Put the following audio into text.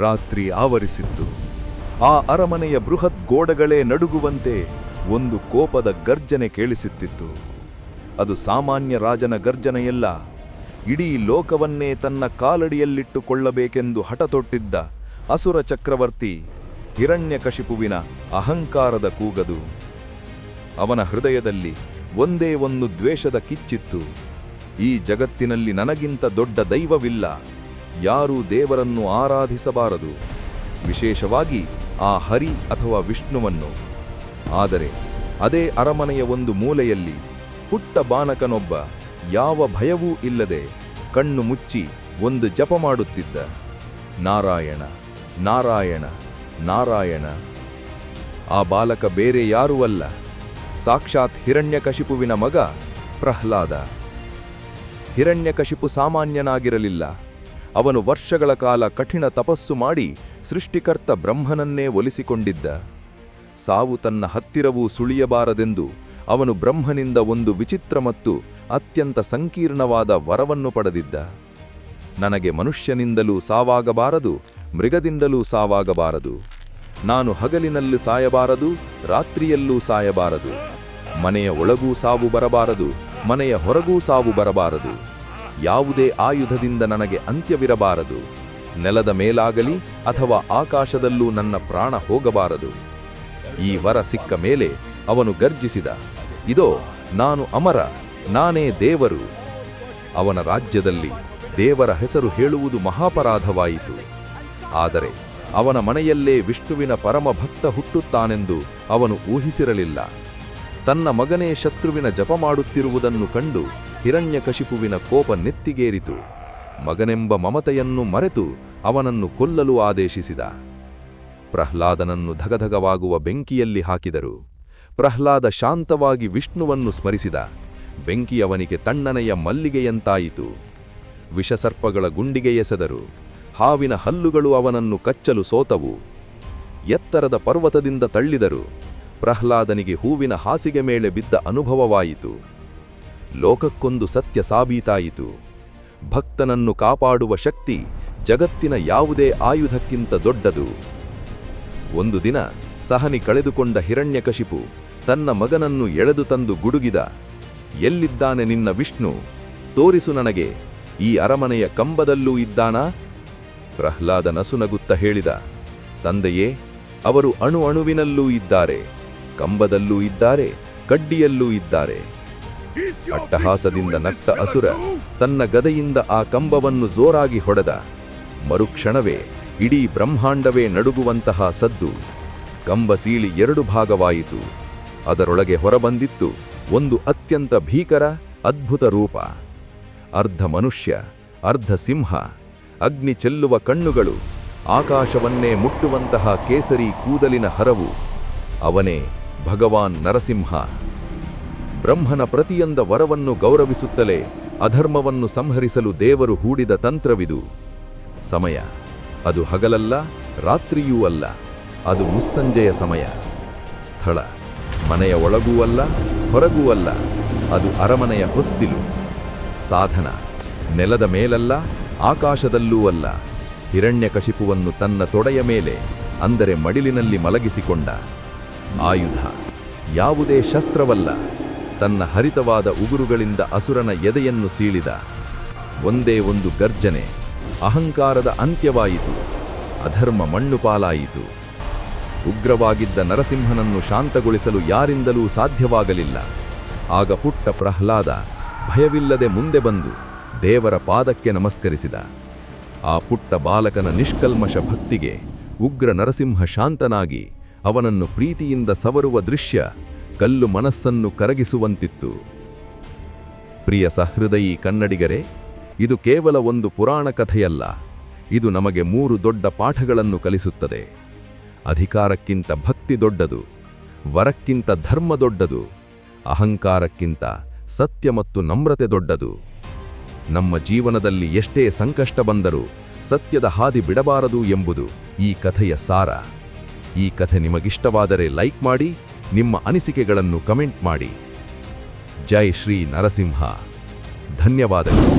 ರಾತ್ರಿ ಆವರಿಸಿತ್ತು. ಆ ಅರಮನೆಯ ಬೃಹತ್ ಗೋಡೆಗಳೇ ನಡುಗುವಂತೆ ಒಂದು ಕೋಪದ ಗರ್ಜನೆ ಕೇಳಿಸುತ್ತಿತ್ತು. ಅದು ಸಾಮಾನ್ಯ ರಾಜನ ಗರ್ಜನೆಯಲ್ಲ, ಇಡೀ ಲೋಕವನ್ನೇ ತನ್ನ ಕಾಲಡಿಯಲ್ಲಿಟ್ಟುಕೊಳ್ಳಬೇಕೆಂದು ಹಠತೊಟ್ಟಿದ್ದ ಅಸುರ ಚಕ್ರವರ್ತಿ ಹಿರಣ್ಯಕಶಿಪುವಿನ ಅಹಂಕಾರದ ಕೂಗದು. ಅವನ ಹೃದಯದಲ್ಲಿ ಒಂದೇ ಒಂದು ದ್ವೇಷದ ಕಿಚ್ಚಿತ್ತು. ಈ ಜಗತ್ತಿನಲ್ಲಿ ನನಗಿಂತ ದೊಡ್ಡ ದೈವವಿಲ್ಲ, ಯಾರೂ ದೇವರನ್ನು ಆರಾಧಿಸಬಾರದು, ವಿಶೇಷವಾಗಿ ಆ ಹರಿ ಅಥವಾ ವಿಷ್ಣುವನ್ನು. ಆದರೆ ಅದೇ ಅರಮನೆಯ ಒಂದು ಮೂಲೆಯಲ್ಲಿ ಪುಟ್ಟ ಬಾಲಕನೊಬ್ಬ ಯಾವ ಭಯವೂ ಇಲ್ಲದೆ ಕಣ್ಣು ಮುಚ್ಚಿ ಒಂದು ಜಪ ಮಾಡುತ್ತಿದ್ದ. ನಾರಾಯಣ ನಾರಾಯಣ ನಾರಾಯಣ. ಆ ಬಾಲಕ ಬೇರೆ ಯಾರೂ ಅಲ್ಲ, ಸಾಕ್ಷಾತ್ ಹಿರಣ್ಯಕಶಿಪುವಿನ ಮಗ ಪ್ರಹ್ಲಾದ. ಹಿರಣ್ಯಕಶಿಪು ಸಾಮಾನ್ಯನಾಗಿರಲಿಲ್ಲ. ಅವನು ವರ್ಷಗಳ ಕಾಲ ಕಠಿಣ ತಪಸ್ಸು ಮಾಡಿ ಸೃಷ್ಟಿಕರ್ತ ಬ್ರಹ್ಮನನ್ನೇ ಒಲಿಸಿಕೊಂಡಿದ್ದ. ಸಾವು ತನ್ನ ಹತ್ತಿರವೂ ಸುಳಿಯಬಾರದೆಂದು ಅವನು ಬ್ರಹ್ಮನಿಂದ ಒಂದು ವಿಚಿತ್ರ ಮತ್ತು ಅತ್ಯಂತ ಸಂಕೀರ್ಣವಾದ ವರವನ್ನು ಪಡೆದಿದ್ದ. ನನಗೆ ಮನುಷ್ಯನಿಂದಲೂ ಸಾವಾಗಬಾರದು, ಮೃಗದಿಂದಲೂ ಸಾವಾಗಬಾರದು. ನಾನು ಹಗಲಿನಲ್ಲಿ ಸಾಯಬಾರದು, ರಾತ್ರಿಯಲ್ಲೂ ಸಾಯಬಾರದು. ಮನೆಯ ಒಳಗೂ ಸಾವು ಬರಬಾರದು, ಮನೆಯ ಹೊರಗೂ ಸಾವು ಬರಬಾರದು. ಯಾವುದೇ ಆಯುಧದಿಂದ ನನಗೆ ಅಂತ್ಯವಿರಬಾರದು. ನೆಲದ ಮೇಲಾಗಲಿ ಅಥವಾ ಆಕಾಶದಲ್ಲೂ ನನ್ನ ಪ್ರಾಣ ಹೋಗಬಾರದು. ಈ ವರ ಸಿಕ್ಕ ಮೇಲೆ ಅವನು ಗರ್ಜಿಸಿದ, ಇದೋ ನಾನು ಅಮರ, ನಾನೇ ದೇವರು. ಅವನ ರಾಜ್ಯದಲ್ಲಿ ದೇವರ ಹೆಸರು ಹೇಳುವುದು ಮಹಾಪರಾಧವಾಯಿತು. ಆದರೆ ಅವನ ಮನೆಯಲ್ಲೇ ವಿಷ್ಣುವಿನ ಪರಮ ಭಕ್ತ ಹುಟ್ಟುತ್ತಾನೆಂದು ಅವನು ಊಹಿಸಿರಲಿಲ್ಲ. ತನ್ನ ಮಗನೇ ಶತ್ರುವಿನ ಜಪ ಮಾಡುತ್ತಿರುವುದನ್ನು ಕಂಡು ಹಿರಣ್ಯಕಶಿಪುವಿನ ಕೋಪ ನೆತ್ತಿಗೇರಿತು. ಮಗನೆಂಬ ಮಮತೆಯನ್ನು ಮರೆತು ಅವನನ್ನು ಕೊಲ್ಲಲು ಆದೇಶಿಸಿದ. ಪ್ರಹ್ಲಾದನನ್ನು ಧಗಧಗವಾಗುವ ಬೆಂಕಿಯಲ್ಲಿ ಹಾಕಿದರು. ಪ್ರಹ್ಲಾದ ಶಾಂತವಾಗಿ ವಿಷ್ಣುವನ್ನು ಸ್ಮರಿಸಿದ. ಬೆಂಕಿ ಅವನಿಗೆ ತಣ್ಣನೆಯ ಮಲ್ಲಿಗೆಯಂತಾಯಿತು. ವಿಷಸರ್ಪಗಳ ಗುಂಡಿಗೆ ಎಸೆದರು. ಹಾವಿನ ಹಲ್ಲುಗಳು ಅವನನ್ನು ಕಚ್ಚಲು ಸೋತವು. ಎತ್ತರದ ಪರ್ವತದಿಂದ ತಳ್ಳಿದರು. ಪ್ರಹ್ಲಾದನಿಗೆ ಹೂವಿನ ಹಾಸಿಗೆ ಮೇಲೆ ಬಿದ್ದ ಅನುಭವವಾಯಿತು. ಲೋಕಕ್ಕೊಂದು ಸತ್ಯ ಸಾಬೀತಾಯಿತು. ಭಕ್ತನನ್ನು ಕಾಪಾಡುವ ಶಕ್ತಿ ಜಗತ್ತಿನ ಯಾವುದೇ ಆಯುಧಕ್ಕಿಂತ ದೊಡ್ಡದು. ಒಂದು ದಿನ ಸಹನಿ ಕಳೆದುಕೊಂಡ ಹಿರಣ್ಯಕಶಿಪು ತನ್ನ ಮಗನನ್ನು ಎಳೆದು ತಂದು ಗುಡುಗಿದ, ಎಲ್ಲಿದ್ದಾನೆ ನಿನ್ನ ವಿಷ್ಣು? ತೋರಿಸು ನನಗೆ. ಈ ಅರಮನೆಯ ಕಂಬದಲ್ಲೂ ಇದ್ದಾನಾ? ಪ್ರಹ್ಲಾದ ನಸುನಗುತ್ತ ಹೇಳಿದ, ತಂದೆಯೇ, ಅವರು ಅಣು ಅಣುವಿನಲ್ಲೂ ಇದ್ದಾರೆ, ಕಂಬದಲ್ಲೂ ಇದ್ದಾರೆ, ಕಡ್ಡಿಯಲ್ಲೂ ಇದ್ದಾರೆ. ಅಟ್ಟಹಾಸದಿಂದ ನಕ್ತ ಅಸುರ ತನ್ನ ಗದೆಯಿಂದ ಆ ಕಂಬವನ್ನು ಜೋರಾಗಿ ಹೊಡೆದ. ಮರುಕ್ಷಣವೇ ಇಡೀ ಬ್ರಹ್ಮಾಂಡವೇ ನಡುಗುವಂತಹ ಸದ್ದು. ಕಂಬ ಸೀಳಿ 2 ಭಾಗವಾಯಿತು. ಅದರೊಳಗೆ ಹೊರಬಂದಿತ್ತು ಒಂದು ಅತ್ಯಂತ ಭೀಕರ ಅದ್ಭುತ ರೂಪ. ಅರ್ಧ ಮನುಷ್ಯ, ಅರ್ಧ ಸಿಂಹ, ಅಗ್ನಿ ಚೆಲ್ಲುವ ಕಣ್ಣುಗಳು, ಆಕಾಶವನ್ನೇ ಮುಟ್ಟುವಂತಹ ಕೇಸರಿ ಕೂದಲಿನ ಹರವು. ಅವನೇ ಭಗವಾನ್ ನರಸಿಂಹ. ಬ್ರಹ್ಮನ ಪ್ರತಿಯೊಂದ ವರವನ್ನು ಗೌರವಿಸುತ್ತಲೇ ಅಧರ್ಮವನ್ನು ಸಂಹರಿಸಲು ದೇವರು ಹೂಡಿದ ತಂತ್ರವಿದು. ಸಮಯ ಅದು ಹಗಲಲ್ಲ, ರಾತ್ರಿಯೂ ಅಲ್ಲ, ಅದು ಮುಸ್ಸಂಜೆಯ ಸಮಯ. ಸ್ಥಳ ಮನೆಯ ಒಳಗೂ ಅಲ್ಲ, ಹೊರಗೂ ಅಲ್ಲ, ಅದು ಅರಮನೆಯ ಹೊಸ್ತಿಲು. ಸಾಧನ ನೆಲದ ಮೇಲಲ್ಲ, ಆಕಾಶದಲ್ಲೂ ಅಲ್ಲ. ಹಿರಣ್ಯಕಶಿಪುವನ್ನು ತನ್ನ ತೊಡೆಯ ಮೇಲೆ, ಅಂದರೆ ಮಡಿಲಿನಲ್ಲಿ ಮಲಗಿಸಿಕೊಂಡ. ಆಯುಧ ಯಾವುದೇ ಶಸ್ತ್ರವಲ್ಲ, ತನ್ನ ಹರಿತವಾದ ಉಗುರುಗಳಿಂದ ಅಸುರನ ಎದೆಯನ್ನು ಸೀಳಿದ. ಒಂದೇ ಒಂದು ಗರ್ಜನೆ, ಅಹಂಕಾರದ ಅಂತ್ಯವಾಯಿತು. ಅಧರ್ಮ ಮಣ್ಣುಪಾಲಾಯಿತು. ಉಗ್ರವಾಗಿದ್ದ ನರಸಿಂಹನನ್ನು ಶಾಂತಗೊಳಿಸಲು ಯಾರಿಂದಲೂ ಸಾಧ್ಯವಾಗಲಿಲ್ಲ. ಆಗ ಪುಟ್ಟ ಪ್ರಹ್ಲಾದ ಭಯವಿಲ್ಲದೆ ಮುಂದೆ ಬಂದು ದೇವರ ಪಾದಕ್ಕೆ ನಮಸ್ಕರಿಸಿದ. ಆ ಪುಟ್ಟ ಬಾಲಕನ ನಿಷ್ಕಲ್ಮಶ ಭಕ್ತಿಗೆ ಉಗ್ರ ನರಸಿಂಹ ಶಾಂತನಾಗಿ ಅವನನ್ನು ಪ್ರೀತಿಯಿಂದ ಸವರುವ ದೃಶ್ಯ ಕಲ್ಲು ಮನಸ್ಸನ್ನು ಕರಗಿಸುವಂತಿತ್ತು. ಪ್ರಿಯ ಸಹೃದಯಿ ಕನ್ನಡಿಗರೇ, ಇದು ಕೇವಲ ಒಂದು ಪುರಾಣ ಕಥೆಯಲ್ಲ. ಇದು ನಮಗೆ 3 ದೊಡ್ಡ ಪಾಠಗಳನ್ನು ಕಲಿಸುತ್ತದೆ. ಅಧಿಕಾರಕ್ಕಿಂತ ಭಕ್ತಿ ದೊಡ್ಡದು, ವರಕ್ಕಿಂತ ಧರ್ಮ ದೊಡ್ಡದು, ಅಹಂಕಾರಕ್ಕಿಂತ ಸತ್ಯ ಮತ್ತು ನಮ್ರತೆ ದೊಡ್ಡದು. ನಮ್ಮ ಜೀವನದಲ್ಲಿ ಎಷ್ಟೇ ಸಂಕಷ್ಟ ಬಂದರೂ ಸತ್ಯದ ಹಾದಿ ಬಿಡಬಾರದು ಎಂಬುದು ಈ ಕಥೆಯ ಸಾರ. ಈ ಕಥೆ ನಿಮಗಿಷ್ಟವಾದರೆ ಲೈಕ್ ಮಾಡಿ, ನಿಮ್ಮ ಅನಿಸಿಕೆಗಳನ್ನು ಕಮೆಂಟ್ ಮಾಡಿ. ಜೈ ಶ್ರೀ ನರಸಿಂಹ. ಧನ್ಯವಾದಗಳು.